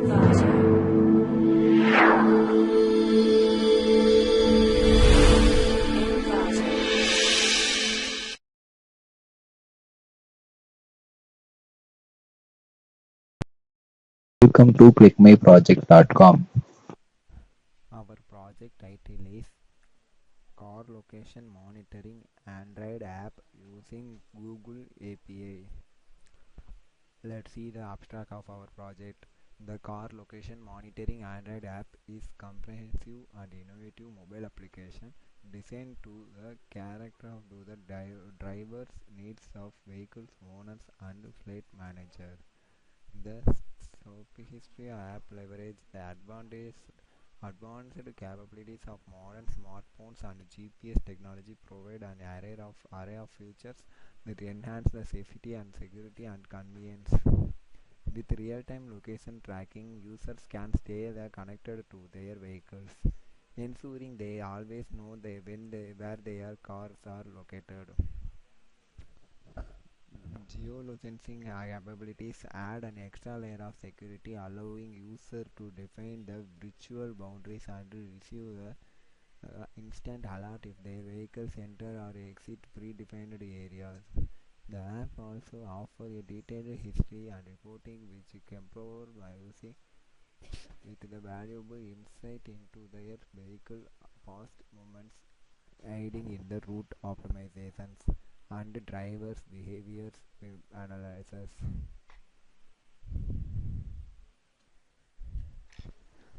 Welcome to ClickMyProject.com. Our project title is Car Location Monitoring Android app using Google API. Let's see the abstract of our project. The Car Location Monitoring Android app is comprehensive and innovative mobile application designed to the character of the driver's needs of vehicles owners and fleet manager. The history app leverage the advanced capabilities of modern smartphones and GPS technology, provide an array of features that enhance the safety and security and convenience. With real-time location tracking, users can stay connected to their vehicles, ensuring they always know where their cars are located. Geo-fencing capabilities add an extra layer of security, allowing user to define the virtual boundaries and receive the instant alert if their vehicles enter or exit predefined areas. The app also offers a detailed history and reporting which can improve privacy with the valuable insight into their vehicle past movements, aiding in the route optimizations and drivers' behaviors analysis.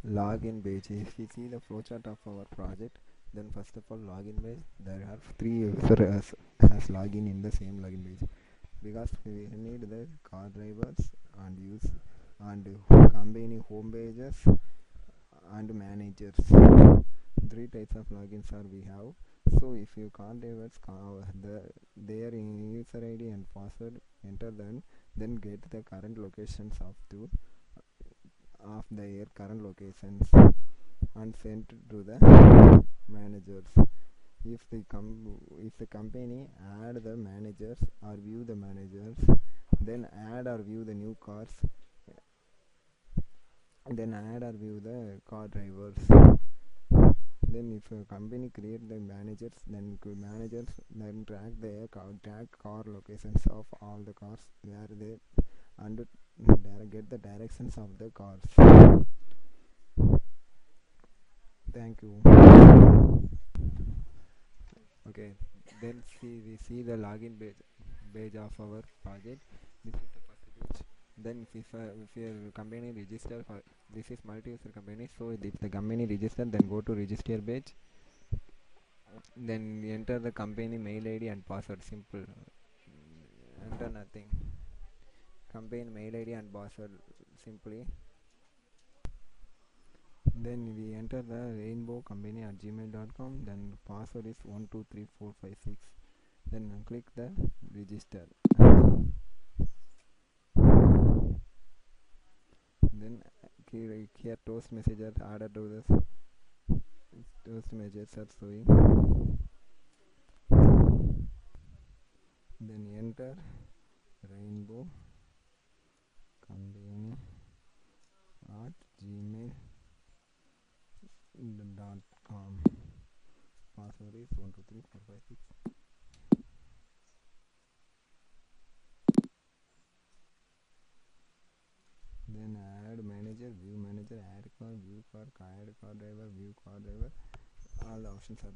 Login page. If we see the flowchart of our project, then first of all login page, there are three users has login in the same login page, because we need the car drivers and use and company home pages and managers. Three types of logins are we have. So if you car drivers their user ID and password, enter then get the current locations of their current locations and sent to the managers. If the company add the managers or view the managers, then add or view the new cars, then add or view the car drivers. Then if a company create the managers, then managers then track car locations of all the cars where they and get the directions of the cars. Thank you. Okay, then we see the login page of our project. This is the first page. Then if your company register for, this is multi-user company, so if the company register, then go to register page, then enter the company mail ID and password. Simple, enter nothing. Company mail ID and password simply. Then we enter the rainbow company at gmail.com, then password is 123456. Then click the register. Then here toast messages added to this. Toast messages are showing. Then enter rainbow company at gmail.com. Password is 123456. Then add manager, view manager, add car, view car, add car driver, view car driver. All the options are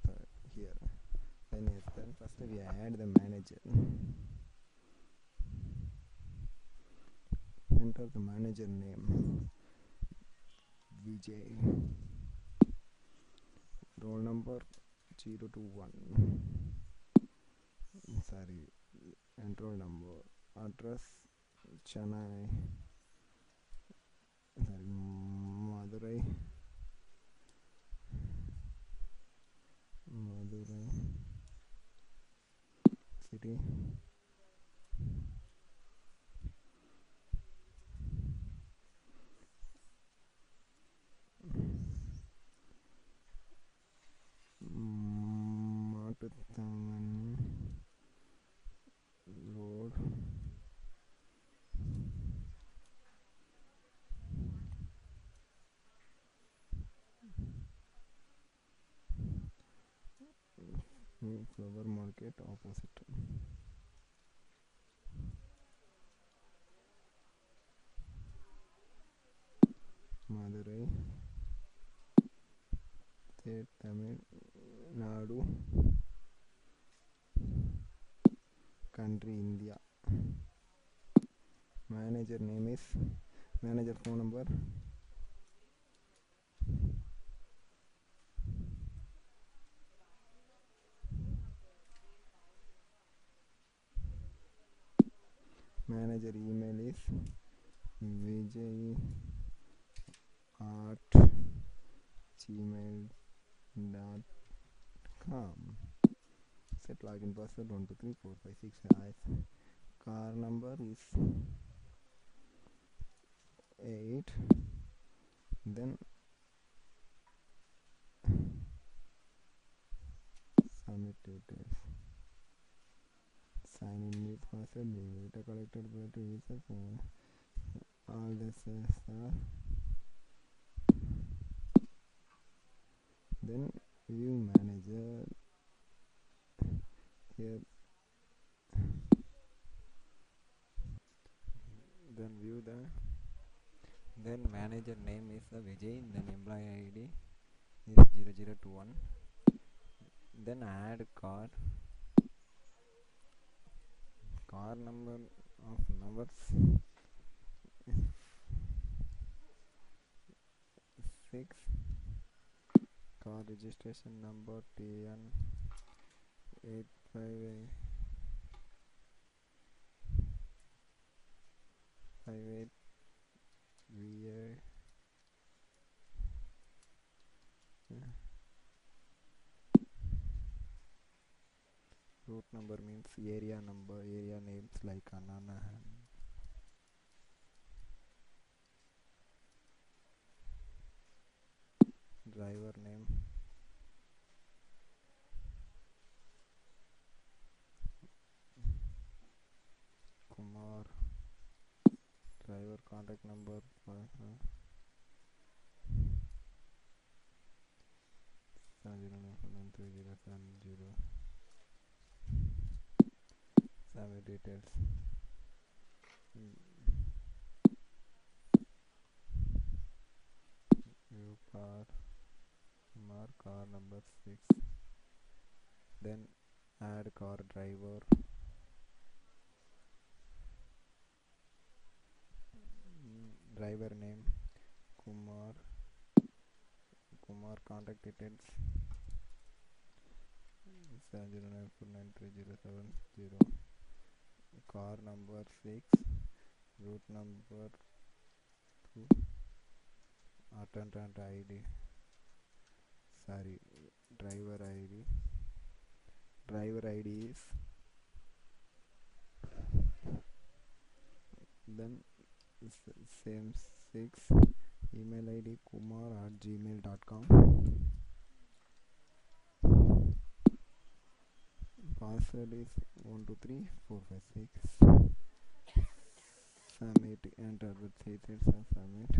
here. Then first we add the manager. Enter the manager name, Vijay. Roll number 021. Sorry, and roll number. Address Chennai. Sorry, Madurai city. Matuthaman road, flower market opposite Madurai State, Tamil Nadu country, India. Manager name is, manager phone number, manager email is vijay at gmail.com. Set login password 1234565. Car number is 8. Then submit details. Sign in with password. Data collected by to user phone. All this are. Then view manager. Here. Then view the. Then manager name is Vijay. Then employee ID is 0021. Then add car number of numbers 6. Car registration number TN 858 VA. Route number means area number, area names like Ananahan. Driver name, Kumar. Driver contact number 7099307. Summary details. View car number 6. Then add car driver. Driver name Kumar contact details 709493070. Car number 6. Route number 2. Attendant ID, sorry, driver ID is. Then same 6. Email ID kumar@gmail.com. Password is 123456. Submit, enter with 3 and submit.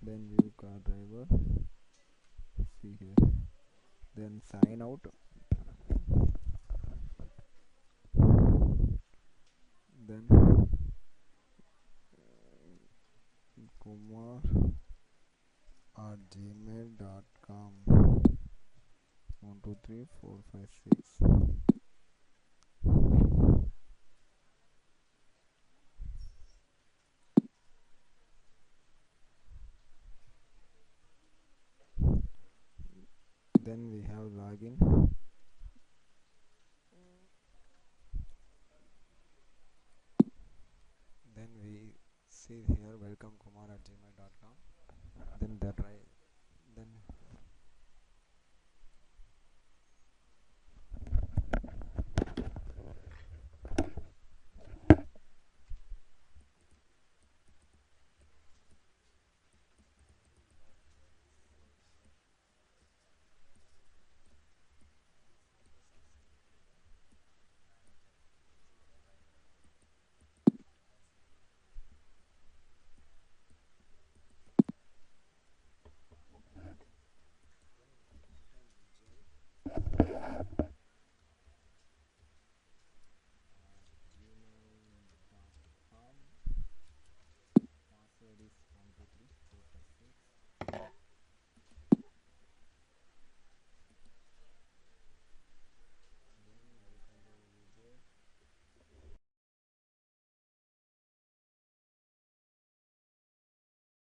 Then view car driver, see here. Then sign out. Then kumar@gmail.com 123456. Then we have login. Then we see here welcome kumar@gmail.com. Then the